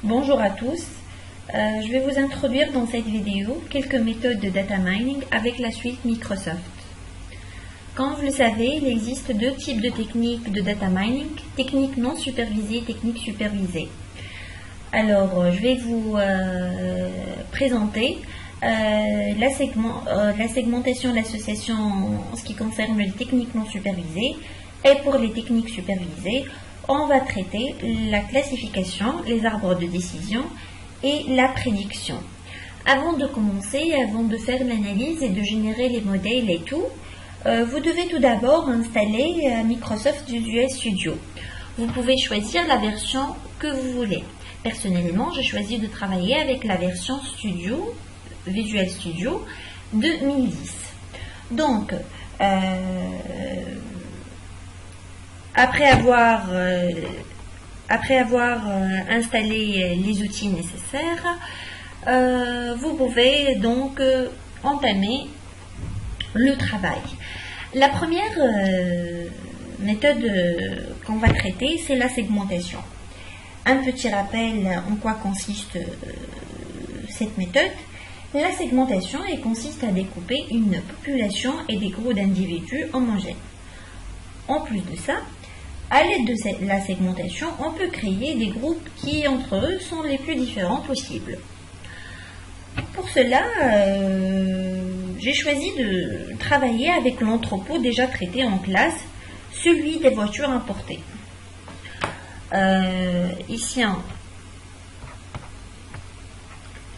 Bonjour à tous, je vais vous introduire dans cette vidéo quelques méthodes de data mining avec la suite Microsoft. Comme vous le savez, il existe deux types de techniques de data mining, technique non supervisée et technique supervisée. Alors, je vais vous présenter la segmentation de l'association en ce qui concerne les techniques non supervisées, et pour les techniques supervisées, on va traiter la classification, les arbres de décision et la prédiction. Avant de commencer, avant de faire l'analyse et de générer les modèles et tout, vous devez tout d'abord installer Microsoft Visual Studio. Vous pouvez choisir la version que vous voulez. Personnellement, j'ai choisi de travailler avec la version Visual Studio 2010. Donc, après avoir installé les outils nécessaires, vous pouvez donc entamer le travail. La première méthode qu'on va traiter, c'est la segmentation. Un petit rappel en quoi consiste cette méthode. La segmentation consiste à découper une population et des groupes d'individus homogènes. En plus de ça, à l'aide de la segmentation, on peut créer des groupes qui, entre eux, sont les plus différents possibles. Pour cela, j'ai choisi de travailler avec l'entrepôt déjà traité en classe, celui des voitures importées. Ici,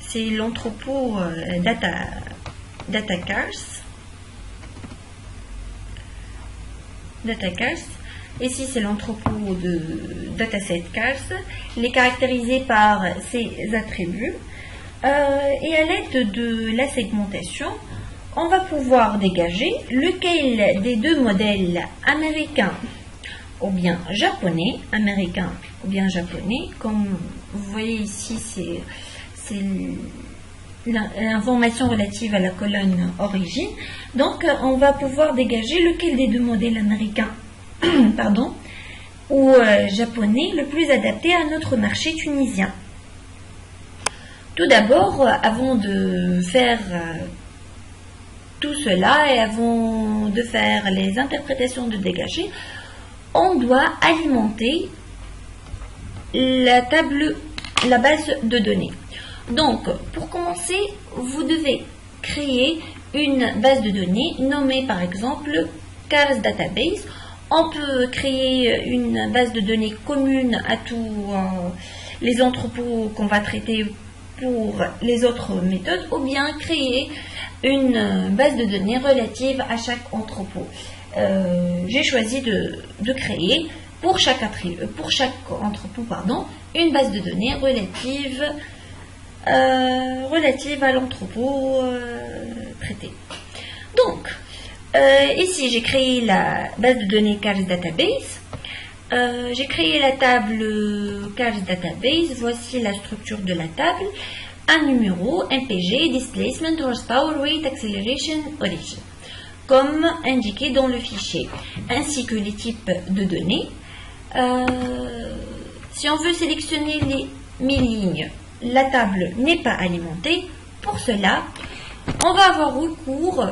c'est l'entrepôt Data Cars. Ici, c'est l'entrepôt de Dataset Cars. Il est caractérisé par ses attributs. Et à l'aide de la segmentation, on va pouvoir dégager lequel des deux modèles américains ou bien japonais, comme vous voyez ici, c'est l'information relative à la colonne origine. Donc, on va pouvoir dégager lequel des deux modèles américains ou japonais le plus adapté à notre marché tunisien. Tout d'abord, avant de faire tout cela et avant de faire les interprétations de dégager, on doit alimenter la base de données. Donc, pour commencer, vous devez créer une base de données nommée par exemple Cars Database. On peut créer une base de données commune à tous les entrepôts qu'on va traiter pour les autres méthodes, ou bien créer une base de données relative à chaque entrepôt. J'ai choisi de créer pour chaque entrepôt une base de données relative à l'entrepôt traité. Donc, ici, j'ai créé la base de données Cars Database. J'ai créé la table Cars Database. Voici la structure de la table. Un numéro, MPG, Displacement, Horsepower, Weight, Acceleration, Origin, comme indiqué dans le fichier, ainsi que les types de données. Si on veut sélectionner les 1000 lignes, la table n'est pas alimentée. Pour cela, on va avoir recours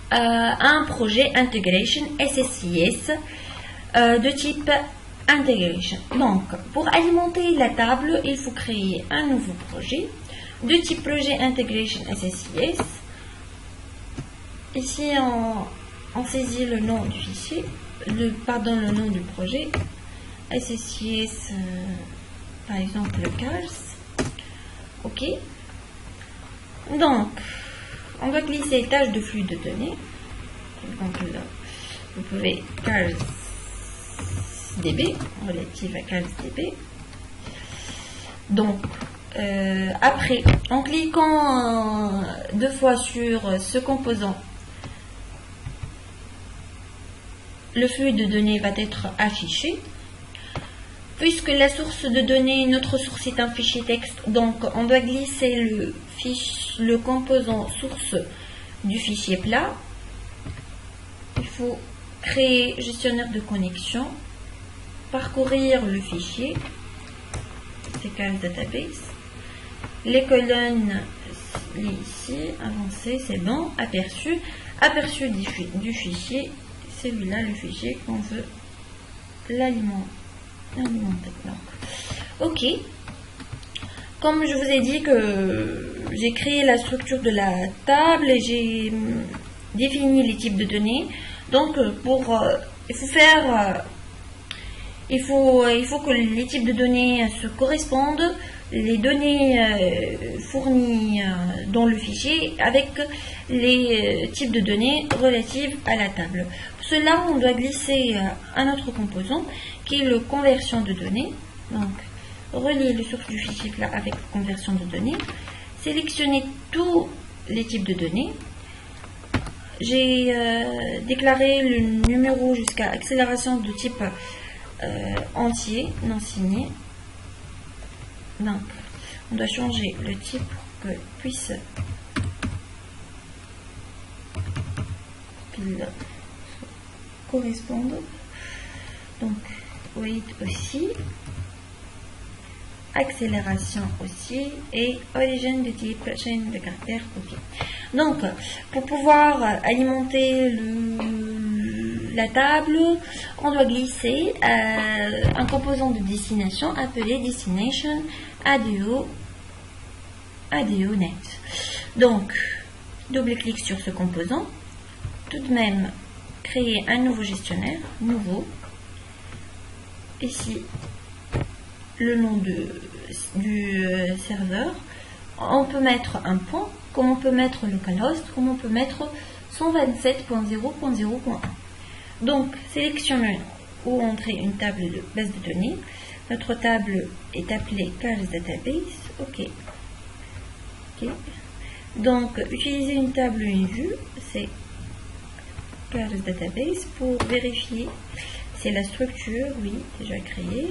à un projet Integration SSIS de type Integration. Donc, pour alimenter la table, il faut créer un nouveau projet de type projet Integration SSIS. Ici, on saisit le nom du fichier, le nom du projet SSIS, par exemple Cars. OK. Donc, on va glisser tâche de flux de données. Donc là, vous pouvez Cars DB, relative à Cars DB. Donc, après, en cliquant deux fois sur ce composant, le flux de données va être affiché. Puisque la source de données, notre source est un fichier texte, donc on doit glisser le composant source du fichier plat. Il faut créer gestionnaire de connexion, parcourir le fichier, c'est Cars Database. Les colonnes, ici, avancé, c'est bon. Aperçu. Aperçu du fichier. Celui-là, le fichier qu'on veut l'alimenter. Ok. Comme je vous ai dit que j'ai créé la structure de la table et j'ai défini les types de données. Donc, il faut que les types de données se correspondent, les données fournies dans le fichier avec les types de données relatives à la table. Pour cela, on doit glisser un autre composant qui est le conversion de données. Donc, relier le source du fichier là avec conversion de données. Sélectionner tous les types de données. J'ai déclaré le numéro jusqu'à accélération de type entier, non signé. Donc, on doit changer le type pour qu'il puisse correspondre. Donc, wait aussi, accélération aussi, et origine de type chaîne de caractères copie. Donc, pour pouvoir alimenter la table, on doit glisser un composant de destination appelé destination ADO.net. Donc, double-clic sur ce composant. Tout de même, créer un nouveau gestionnaire, nouveau. Ici, le nom du serveur. On peut mettre un point, comme on peut mettre localhost, comme on peut mettre 127.0.0.1. Donc, sélectionnons ou entrer une table de base de données. Notre table est appelée Cars Database. OK. Donc, utiliser une table ou une vue, c'est Cars Database pour vérifier. C'est la structure, oui, déjà créée.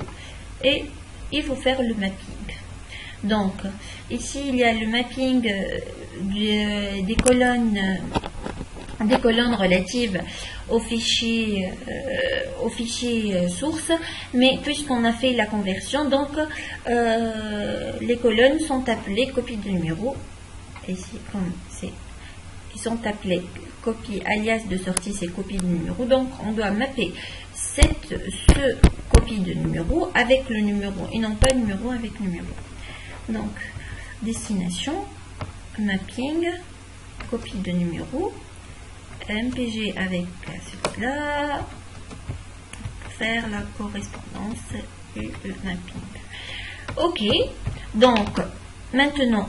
Et il faut faire le mapping. Donc, ici, il y a le mapping des colonnes relatives au fichier source, mais puisqu'on a fait la conversion, donc les colonnes sont appelées copie de numéro. Ici, comme c'est, ils sont appelés copie alias de sortie, c'est copie de numéro. Donc, on doit mapper ce copie de numéro avec le numéro et non pas numéro avec numéro. Donc, destination, mapping, copie de numéro, MPG avec celui-là, faire la correspondance et le mapping. Ok, donc, maintenant,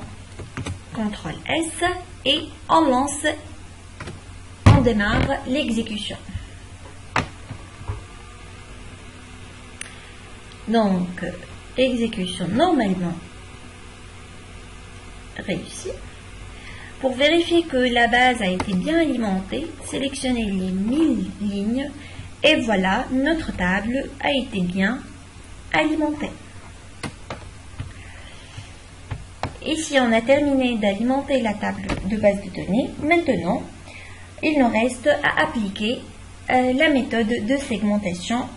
CTRL S et on démarre l'exécution. Donc, exécution normalement réussie. Pour vérifier que la base a été bien alimentée, sélectionnez les 1000 lignes et voilà, notre table a été bien alimentée. Ici, on a terminé d'alimenter la table de base de données. Maintenant, il nous reste à appliquer la méthode de segmentation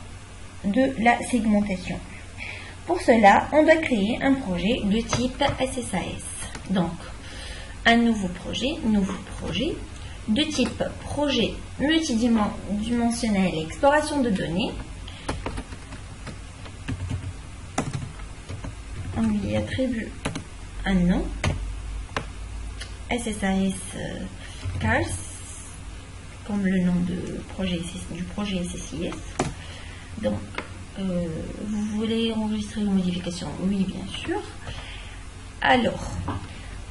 Pour cela, on doit créer un projet de type SSAS. Donc, un nouveau projet de type projet multidimensionnel exploration de données. On lui attribue un nom, SSAS Cars, comme le nom du projet SSIS. Donc, vous voulez enregistrer une modification? Oui, bien sûr. Alors,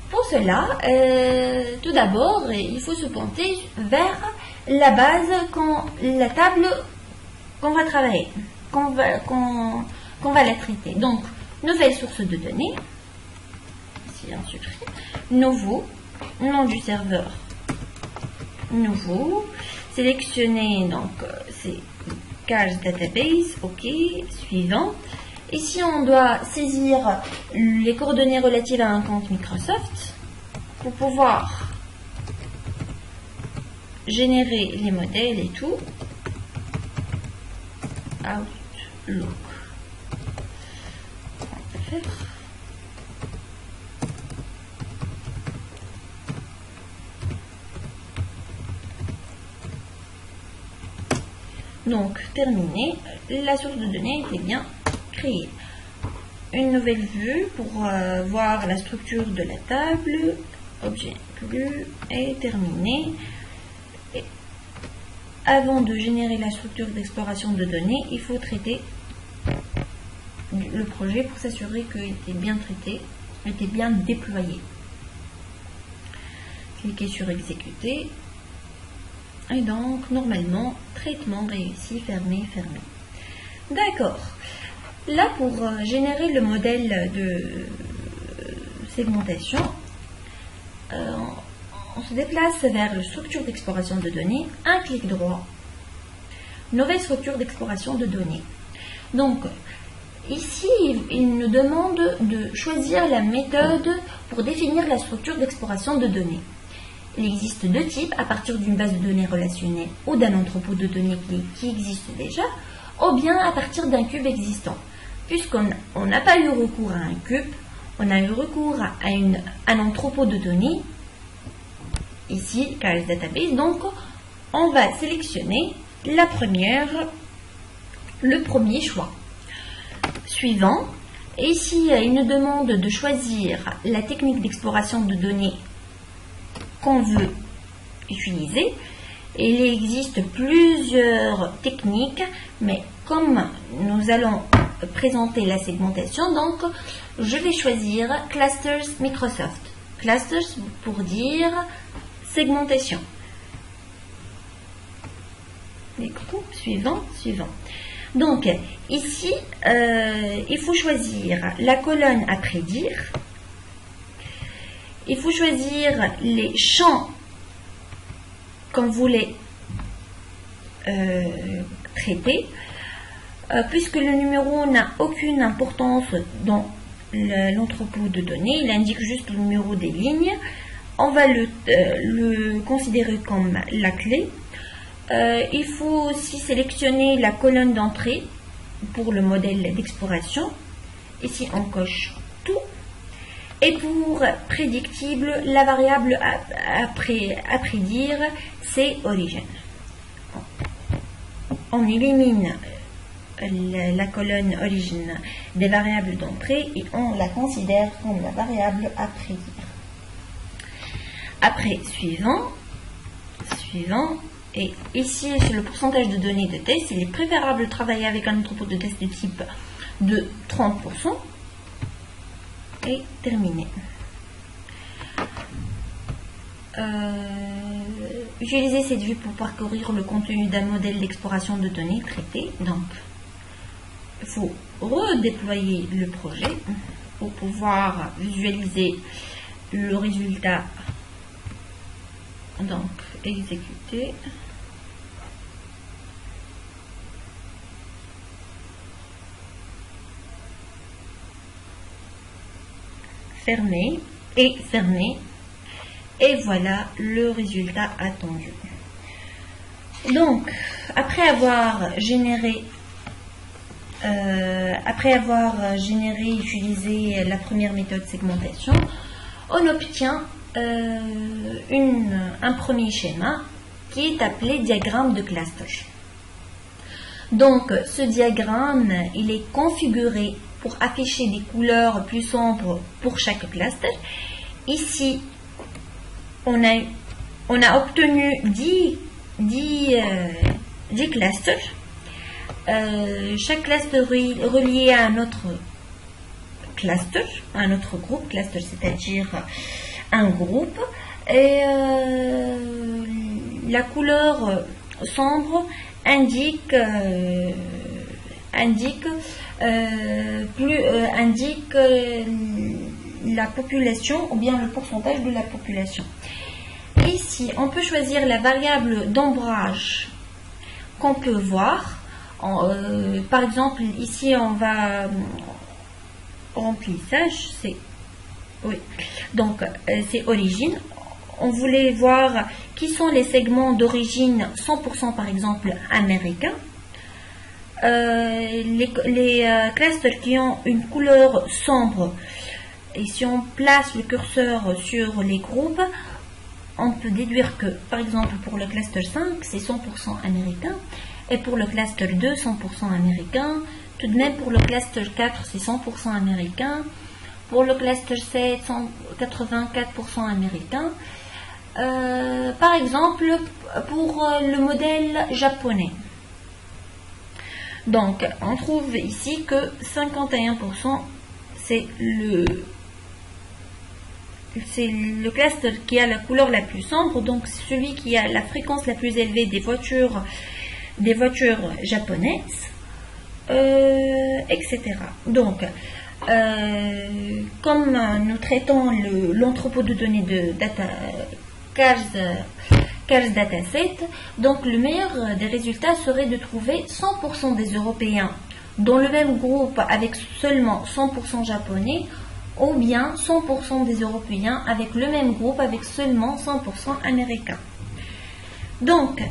pour cela, tout d'abord, il faut se pointer vers la base, la table qu'on va travailler, qu'on va la traiter. Donc, nouvelle source de données, ici on supprime, nouveau, nom du serveur, nouveau, sélectionner, donc c'est Cars Database, ok, suivant. Ici, on doit saisir les coordonnées relatives à un compte Microsoft pour pouvoir générer les modèles et tout. Outlook. On peut Donc, terminé, la source de données était bien créée. Une nouvelle vue pour voir la structure de la table. Objet inclus est terminé. Et avant de générer la structure d'exploration de données, il faut traiter le projet pour s'assurer qu'il était bien traité, était bien déployé. Cliquez sur exécuter. Et donc, normalement, traitement réussi, fermé, fermé. D'accord. Là, pour générer le modèle de segmentation, on se déplace vers la structure d'exploration de données, un clic droit, nouvelle structure d'exploration de données. Donc, ici, il nous demande de choisir la méthode pour définir la structure d'exploration de données. Il existe deux types, à partir d'une base de données relationnelle ou d'un entrepôt de données qui existe déjà, ou bien à partir d'un cube existant. Puisqu'on n'a pas eu recours à un cube, on a eu recours à un entrepôt de données, ici, Keras Database. Donc, on va sélectionner la première, le premier choix. Suivant, ici, il nous demande de choisir la technique d'exploration de données qu'on veut utiliser. Il existe plusieurs techniques, mais comme nous allons présenter la segmentation, donc je vais choisir Clusters Microsoft. Clusters pour dire segmentation. Suivant. Donc ici, il faut choisir la colonne à prédire. Il faut choisir les champs qu'on voulait traiter. Puisque le numéro n'a aucune importance dans l'entrepôt de données, il indique juste le numéro des lignes, on va le considérer comme la clé. Il faut aussi sélectionner la colonne d'entrée pour le modèle d'exploration. Ici, on coche tout. Et pour prédictible, la variable à prédire, c'est origin. On élimine la colonne origine des variables d'entrée et on la considère comme la variable à prédire. Après, suivant, et ici sur le pourcentage de données de test, il est préférable de travailler avec un entrepôt de test de type de 30%. Et terminé. Utiliser cette vue pour parcourir le contenu d'un modèle d'exploration de données traité. Donc, il faut redéployer le projet pour pouvoir visualiser le résultat. Donc, exécuter. Fermer et fermer. Et voilà le résultat attendu. Donc, après avoir généré, utilisé la première méthode segmentation, on obtient un premier schéma qui est appelé diagramme de cluster. Donc, ce diagramme, il est configuré pour afficher des couleurs plus sombres pour chaque cluster. Ici, on a obtenu 10 clusters. Chaque cluster relié à un autre cluster, un autre groupe, cluster c'est-à-dire un groupe. Et la couleur sombre indique la population ou bien le pourcentage de la population. Ici, on peut choisir la variable d'ombrage qu'on peut voir. Par exemple, ici, on va remplissage, c'est c'est origine. On voulait voir qui sont les segments d'origine 100% par exemple américains. les clusters qui ont une couleur sombre, et si on place le curseur sur les groupes, on peut déduire que, par exemple, pour le cluster 5, c'est 100% américain, et pour le cluster 2, 100% américain. Tout de même, pour le cluster 4, c'est 100% américain. Pour le cluster 7, 84% américain. Par exemple, pour le modèle japonais. Donc, on trouve ici que 51%, c'est le cluster qui a la couleur la plus sombre, donc celui qui a la fréquence la plus élevée des voitures japonaises, etc. Donc, comme nous traitons l'entrepôt de données de Cars Dataset, donc le meilleur des résultats serait de trouver 100% des Européens dans le même groupe avec seulement 100% japonais, ou bien 100% des Européens avec le même groupe avec seulement 100% américains. Donc,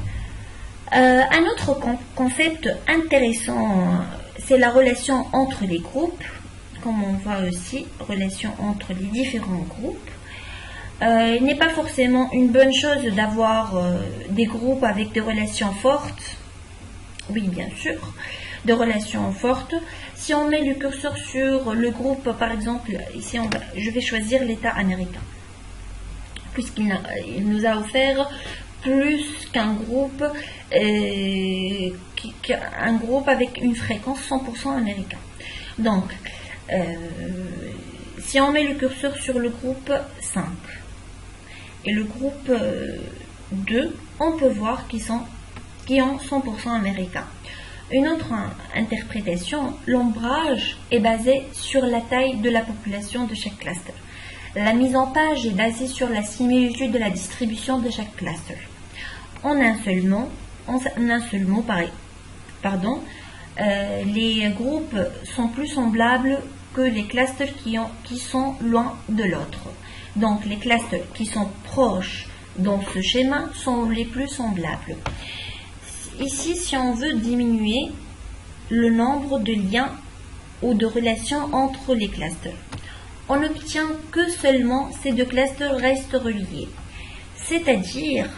un autre concept intéressant, c'est la relation entre les groupes, comme on voit aussi, relation entre les différents groupes. Il n'est pas forcément une bonne chose d'avoir des groupes avec des relations fortes. Oui, bien sûr, des relations fortes. Si on met le curseur sur le groupe, par exemple, ici je vais choisir l'État américain, puisqu'il nous a offert plus qu'un groupe, un groupe avec une fréquence 100% américain. Donc, si on met le curseur sur le groupe 5 et le groupe 2, on peut voir qu'ils ont 100% américains. Une autre interprétation, l'ombrage est basé sur la taille de la population de chaque cluster. La mise en page est basée sur la similitude de la distribution de chaque cluster. En un seul mot, les groupes sont plus semblables que les clusters qui sont loin de l'autre. Donc les clusters qui sont proches dans ce schéma sont les plus semblables. Ici, si on veut diminuer le nombre de liens ou de relations entre les clusters, on obtient que seulement ces deux clusters restent reliés. C'est-à-dire,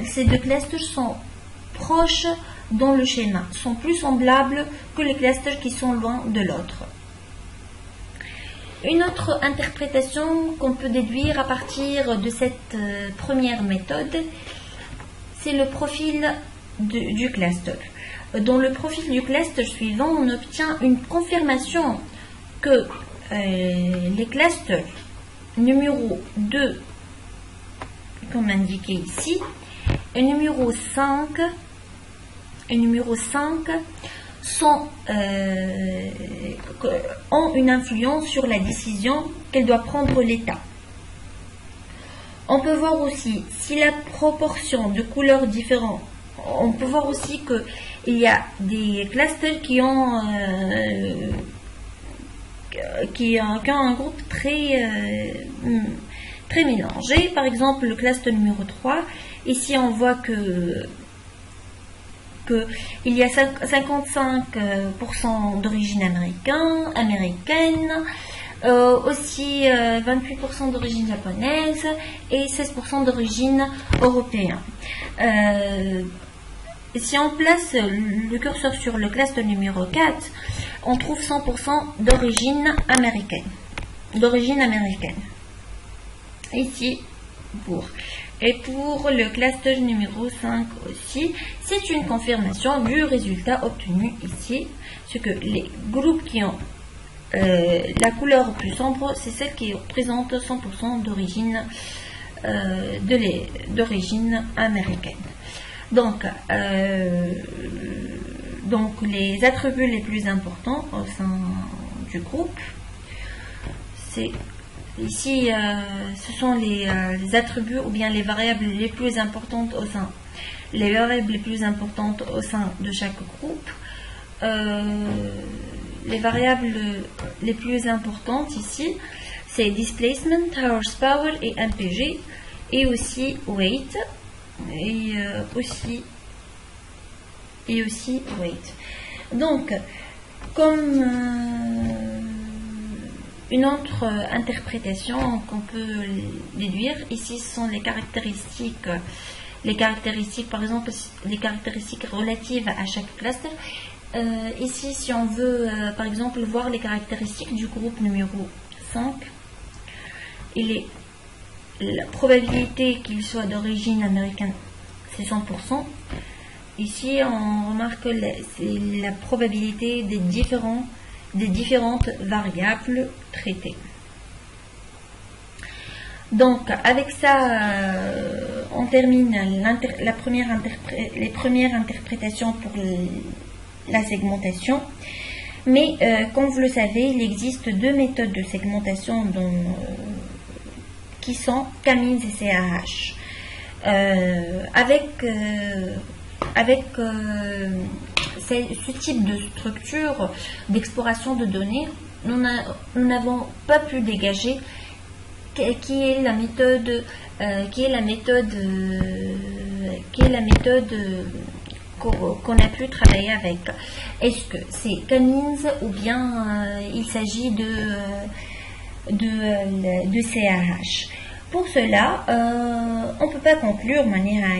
ces deux clusters sont proches dans le schéma, sont plus semblables que les clusters qui sont loin de l'autre. Une autre interprétation qu'on peut déduire à partir de cette première méthode, c'est le profil du cluster. Dans le profil du cluster suivant, on obtient une confirmation que les clusters numéro 2, comme indiqué ici, et numéro 5 ont une influence sur la décision qu'elle doit prendre l'État. On peut voir aussi si la proportion de couleurs différentes. On peut voir aussi qu'il y a des clusters qui ont un groupe très mélangé. Par exemple, le cluster numéro 3. Ici, on voit il y a 55% d'origine américaine, aussi 28% d'origine japonaise et 16% d'origine européenne. Si on place le curseur sur le cluster numéro 4, on trouve 100% d'origine américaine. Ici, et pour le cluster numéro 5 aussi, c'est une confirmation du résultat obtenu ici. C'est que les groupes qui ont la couleur plus sombre, c'est celle qui présente 100% d'origine américaine. Donc, les attributs les plus importants au sein du groupe, c'est ici, ce sont les attributs ou bien les variables les plus importantes au sein de chaque groupe. Les variables les plus importantes ici, c'est displacement, horsepower et MPG, et aussi weight, et aussi weight. Donc, comme une autre interprétation qu'on peut déduire, ici ce sont les caractéristiques, par exemple, les caractéristiques relatives à chaque cluster. Ici, si on veut, par exemple, voir les caractéristiques du groupe numéro 5, la probabilité qu'il soit d'origine américaine, c'est 100%. Ici, on remarque que c'est la probabilité des différentes variables traitées. Donc, avec ça, on termine les premières interprétations pour la segmentation. Mais, comme vous le savez, il existe deux méthodes de segmentation qui sont K-means et CAH. Avec ce type de structure d'exploration de données, nous n'avons pas pu dégager qui est la méthode qu'on a pu travailler avec. Est-ce que c'est K-means ou bien il s'agit de CAH? Pour cela, on ne peut pas conclure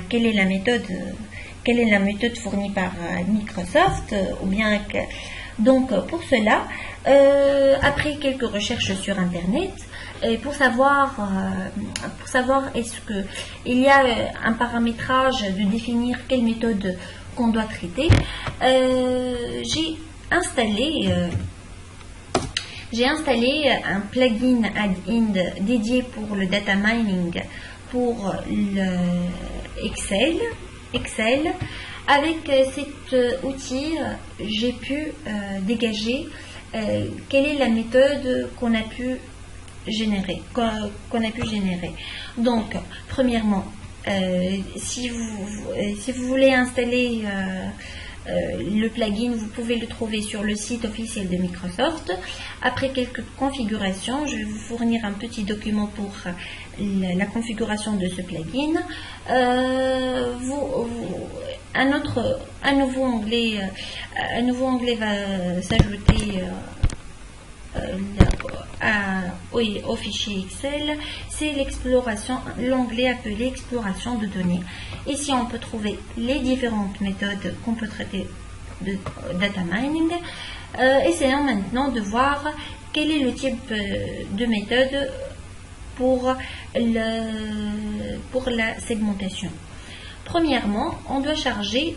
quelle est la méthode fournie par Microsoft, ou bien donc pour cela, après quelques recherches sur Internet, et pour savoir est-ce que il y a un paramétrage de définir quelle méthode qu'on doit traiter, j'ai installé un plugin add-in dédié pour le data mining pour le Excel. Avec cet outil, j'ai pu dégager quelle est la méthode qu'on a pu générer. Donc, premièrement, si vous voulez installer le plugin, vous pouvez le trouver sur le site officiel de Microsoft. Après quelques configurations, je vais vous fournir un petit document pour la configuration de ce plugin. Un nouveau onglet va s'ajouter au fichier Excel. C'est l'onglet appelé exploration de données. Ici, on peut trouver les différentes méthodes qu'on peut traiter de data mining. Essayons maintenant de voir quel est le type de méthode pour la segmentation. Premièrement, on doit charger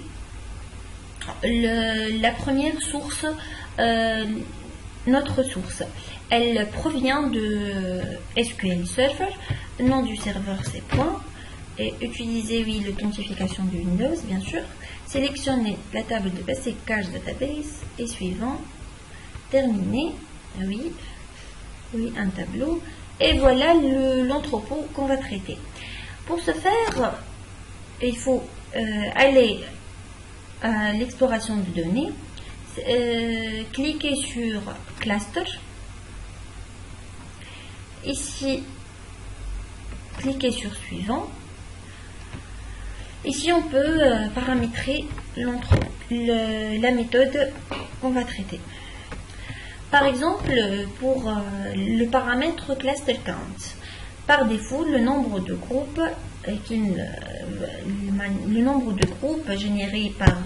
la première source, notre source. Elle provient de SQL Server, le nom du serveur c'est point, et utiliser l'authentification de Windows bien sûr, sélectionner la table de Basic Cache Database et suivant, terminer, oui, un tableau, et voilà l'entrepôt qu'on va traiter. Pour ce faire, il faut aller à l'exploration de données, cliquer sur Cluster. Ici, cliquez sur Suivant. Ici, on peut paramétrer la méthode qu'on va traiter. Par exemple, pour le paramètre Cluster Count, par défaut, le nombre de groupes générés par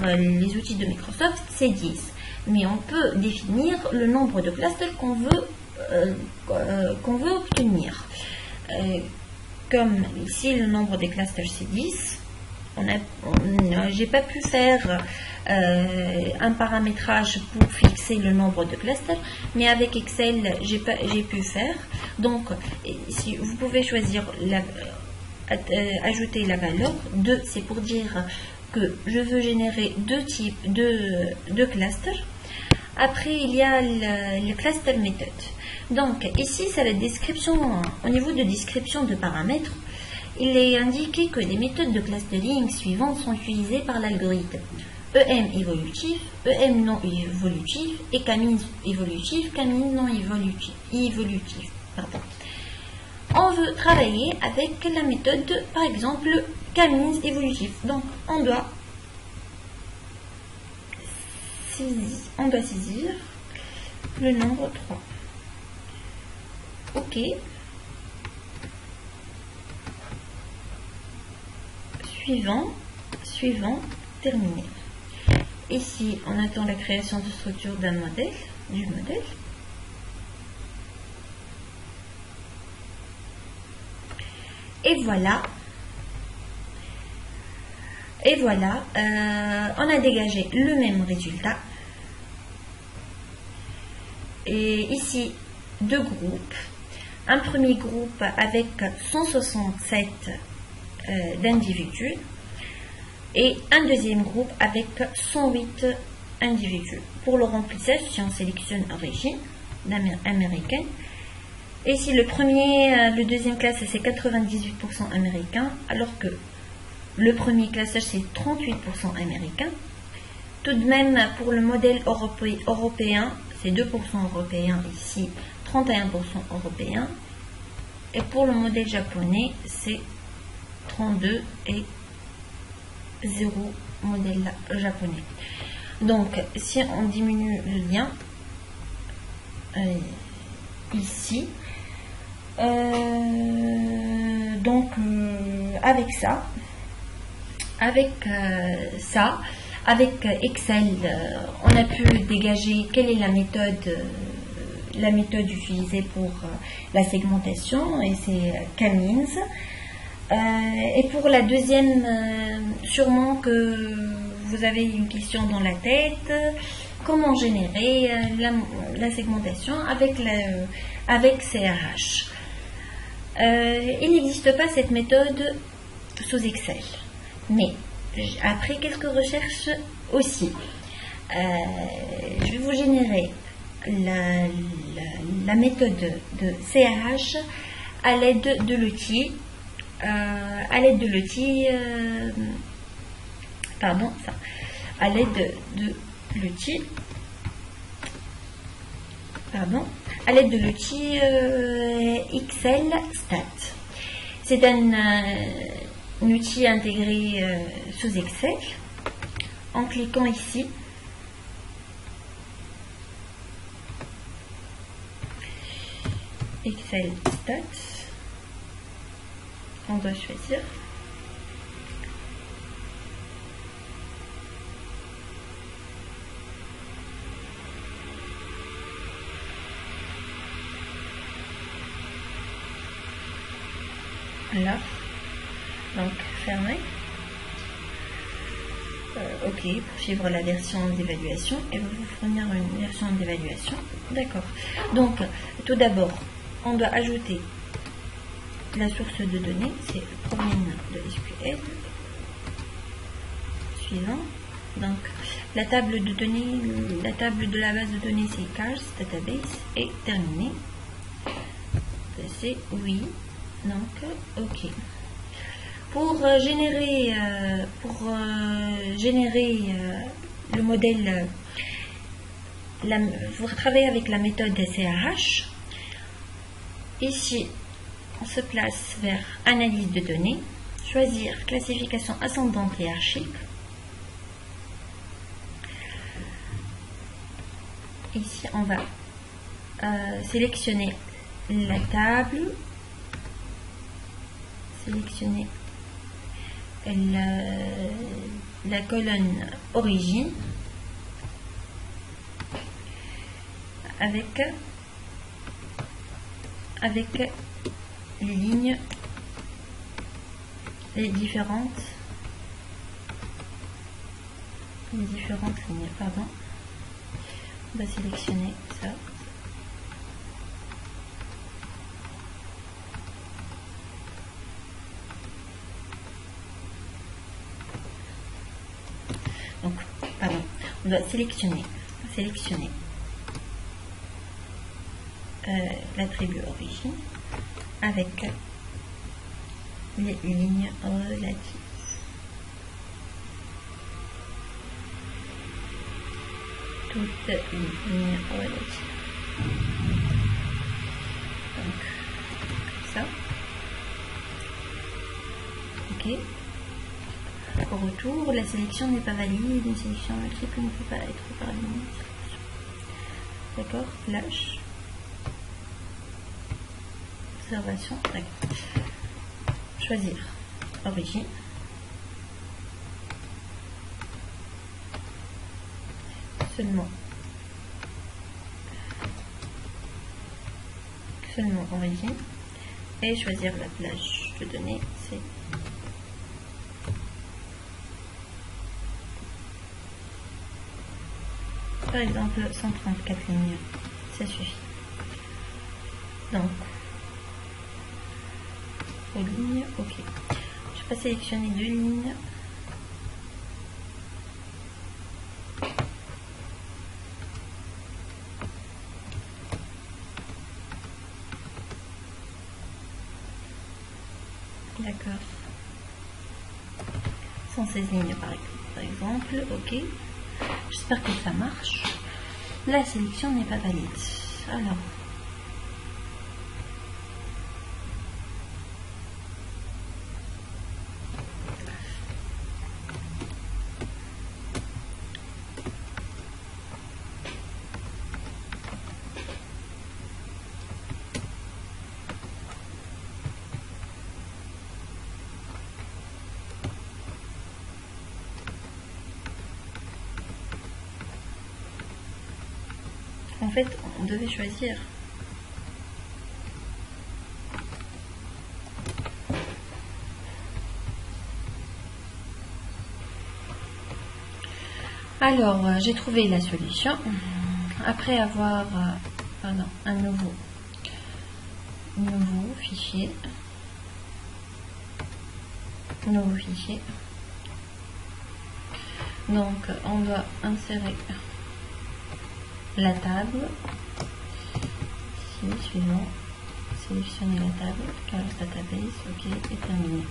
les outils de Microsoft, c'est 10. Mais on peut définir le nombre de clusters qu'on veut obtenir. Comme ici, le nombre des clusters c'est 10. J'ai pas pu faire un paramétrage pour fixer le nombre de clusters, mais avec Excel, j'ai pu faire. Donc, si vous pouvez choisir ajouter la valeur 2, c'est pour dire que je veux générer deux types de clusters. Après, il y a le cluster méthode. Donc, ici, c'est la description. Au niveau de description de paramètres, il est indiqué que les méthodes de clustering suivantes sont utilisées par l'algorithme. EM évolutif, EM non évolutif et K-means évolutif, K-means non évolutif. Pardon. On veut travailler avec la méthode, par exemple, K-means évolutif. Donc, on doit on doit saisir le nombre 3. OK. Suivant, terminé. Ici, on attend la création de structure du modèle. Et voilà, on a dégagé le même résultat. Et ici, deux groupes. Un premier groupe avec 167 d'individus et un deuxième groupe avec 108 individus. Pour le remplissage, si on sélectionne origine américaine, et si le deuxième classage c'est 98% américain, alors que le premier classage c'est 38% américain. Tout de même, pour le modèle européen, c'est 2% européen ici, 31% européen. Et pour le modèle japonais, c'est 32 et 0 modèle japonais. Donc, si on diminue le lien, ici, avec Excel, on a pu dégager quelle est la méthode utilisée pour la segmentation, et c'est K-means. Et pour la deuxième, sûrement que vous avez une question dans la tête, comment générer la segmentation avec CRH. Il n'existe pas cette méthode sous Excel, mais après quelques recherches aussi, je vais vous générer la méthode de CRH à l'aide de l'outil Excel Stat. C'est un outil intégré sous Excel. En cliquant ici, Excel Stats, on doit choisir là, donc fermé. OK, pour suivre la version d'évaluation, et vous fournir une version d'évaluation. D'accord. Donc, tout d'abord, on doit ajouter la source de données, c'est provient de SQL. Suivant. Donc, la table de données, la table de la base de données, c'est cars database, et terminé. C'est oui. Donc, OK. Pour générer le modèle, vous travaillez avec la méthode CRH. Ici, on se place vers analyse de données, choisir classification ascendante hiérarchique. Ici, on va sélectionner la table, sélectionner la colonne origine avec les lignes, les différentes lignes, pardon. On va sélectionner ça. Donc, pardon, on doit sélectionner l'attribut origine avec les lignes relatives. Toutes les lignes relatives. Donc, ça. OK. marque au retour, la sélection n'est pas valide, une sélection multiple ne peut pas être parallèlement. D'accord, flash. Observation, d'accord. Choisir origine. Seulement origine. Et choisir la plage de données, c'est par exemple 134 lignes, ça suffit. Donc, aux lignes, ok. Je vais pas sélectionner 2 lignes. D'accord. 116 lignes par exemple, ok. J'espère que ça marche. La sélection n'est pas valide. Alors, en fait, on devait choisir. Alors, j'ai trouvé la solution. Après avoir un nouveau fichier. Donc, on doit insérer la table. Ici, suivant. Sélectionner la table. Chaos Database. Ok, et terminé.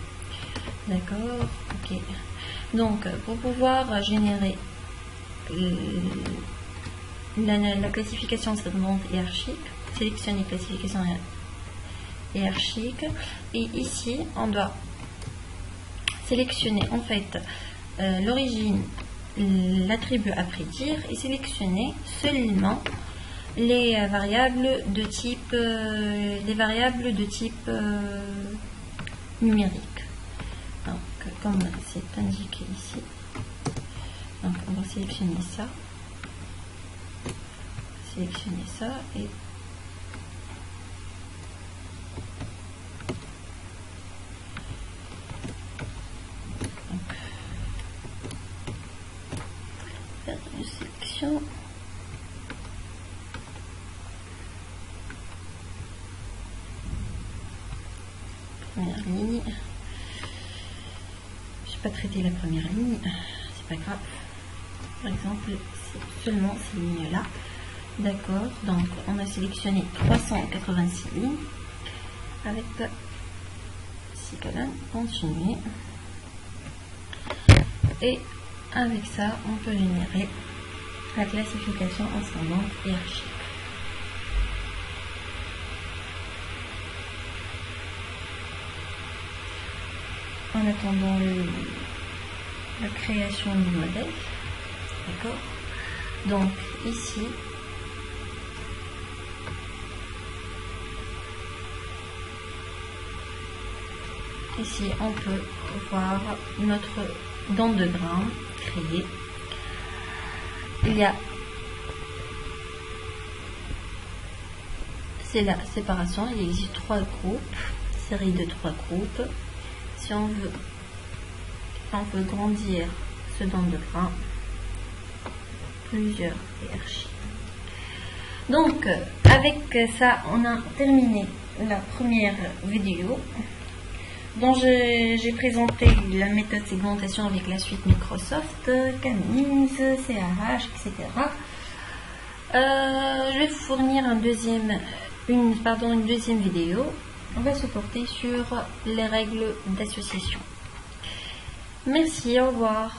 D'accord. Ok. Donc, pour pouvoir générer la classification segmente hiérarchique, sélectionner classification hiérarchique, et ici on doit sélectionner en fait l'origine, l'attribut à prédire, et sélectionner seulement les variables de type numérique. Donc, comme c'est indiqué ici, donc on va sélectionner ça et donc, faire une sélection. Première ligne. Je n'ai pas traité la première ligne, c'est pas grave. Par exemple, c'est seulement ces lignes-là. D'accord, donc on a sélectionné 386 lignes avec 6 colonnes, continuer. Et avec ça, on peut générer la classification ascendante hiérarchique. En attendant la création du modèle, d'accord. Donc ici, on peut voir notre dendrogramme créé. Il y a, c'est la séparation, il existe 3 groupes, série de 3 groupes. Si on veut grandir ce dendrogramme, plusieurs hiérarchies. Donc avec ça, on a terminé la première vidéo dont j'ai présenté la méthode segmentation avec la suite Microsoft, Canins, CRH, etc. Je vais vous fournir une deuxième vidéo. On va se porter sur les règles d'association. Merci, au revoir.